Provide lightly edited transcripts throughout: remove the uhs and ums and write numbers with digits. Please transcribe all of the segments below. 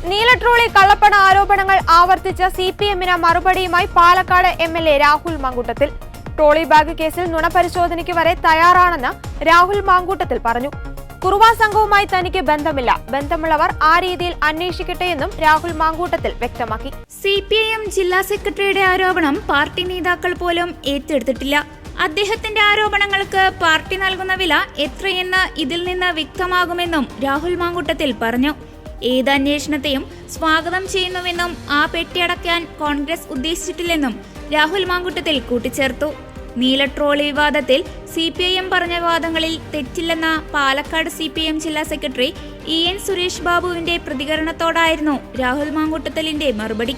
നീലട്രോളി കള്ളപ്പണ ആരോപണങ്ങൾ ആവർത്തിച്ച സിപിഎമ്മിന് മറുപടിയുമായി Palakkad MLA Rahul Mankoottathil. Trolley bag കേസിൽ നുണപരിശോധനയ്ക്ക് വരെ തയ്യാറാണെന്ന് രാഹുൽ മാങ്കൂട്ടത്തിൽ പറഞ്ഞു. കുറുവാ സംഘവുമായി തനിക്ക് ബന്ധമില്ല, ബന്ധമുള്ളവർ ആ രീതിയിൽ അന്വേഷിക്കട്ടെയെന്നും രാഹുൽ മാങ്കൂട്ടത്തിൽ വ്യക്തമാക്കി. സിപിഐഎം ജില്ലാ സെക്രട്ടറിയുടെ ആരോപണം പാർട്ടി നേതാക്കൾ പോലും ഏറ്റെടുത്തിട്ടില്ല. അദ്ദേഹത്തിന്റെ ആരോപണങ്ങൾക്ക് പാർട്ടി നൽകുന്ന വില എത്രയെന്ന് ഇതിൽ നിന്ന് വ്യക്തമാകുമെന്നും രാഹുൽ മാങ്കൂട്ടത്തിൽ പറഞ്ഞു. ഏത് അന്വേഷണത്തെയും സ്വാഗതം ചെയ്യുന്നുവെന്നും ആ പെട്ടിയടക്കാൻ കോൺഗ്രസ് ഉദ്ദേശിച്ചിട്ടില്ലെന്നും രാഹുൽ മാങ്കൂട്ടത്തിൽ കൂട്ടിച്ചേർത്തു. നീല ട്രോളി വിവാദത്തിൽ സിപിഐഎം പറഞ്ഞ വാദങ്ങളിൽ തെറ്റില്ലെന്ന പാലക്കാട് സിപിഐഎം ജില്ലാ സെക്രട്ടറി EN സുരേഷ് ബാബുവിന്റെ പ്രതികരണത്തോടായിരുന്നു രാഹുൽ മാങ്കൂട്ടത്തലിന്റെ മറുപടി.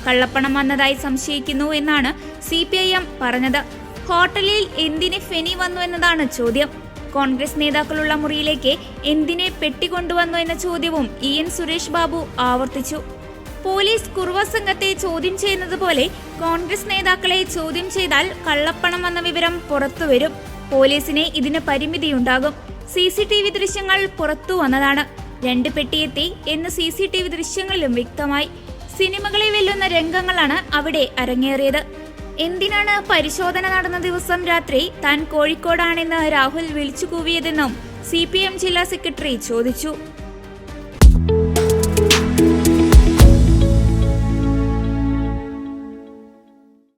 കള്ളപ്പണം വന്നതായി സംശയിക്കുന്നു എന്നാണ് സിപിഐഎം പറഞ്ഞത്. ഹോട്ടലിൽ എന്തിന് ഫെനി വന്നു എന്നതാണ് ചോദ്യം. കോൺഗ്രസ് നേതാക്കളുള്ള മുറിയിലേക്ക് എന്തിനെ പെട്ടിക്കൊണ്ടുവന്നു എന്ന ചോദ്യവും EN സുരേഷ് ബാബു ആവർത്തിച്ചു. പോലീസ് കുറുവ സംഘത്തെ ചോദ്യം ചെയ്യുന്നത് പോലെ കോൺഗ്രസ് നേതാക്കളെ ചോദ്യം ചെയ്താൽ കള്ളപ്പണം വന്ന വിവരം പുറത്തുവരും. പോലീസിന് ഇതിന് പരിമിതിയുണ്ടാകും. CCTV ദൃശ്യങ്ങൾ പുറത്തു വന്നതാണ്. 2 പെട്ടിയെത്തി എന്ന് CCTV ദൃശ്യങ്ങളിലും വ്യക്തമായി. സിനിമകളെ വെല്ലുന്ന രംഗങ്ങളാണ് അവിടെ അരങ്ങേറിയത്. എന്തിനാണ് പരിശോധന നടന്ന ദിവസം രാത്രി താൻ കോഴിക്കോടാണെന്ന് രാഹുൽ വിളിച്ചു കൂവിയതെന്നും CPM ജില്ലാ സെക്രട്ടറി ചോദിച്ചു.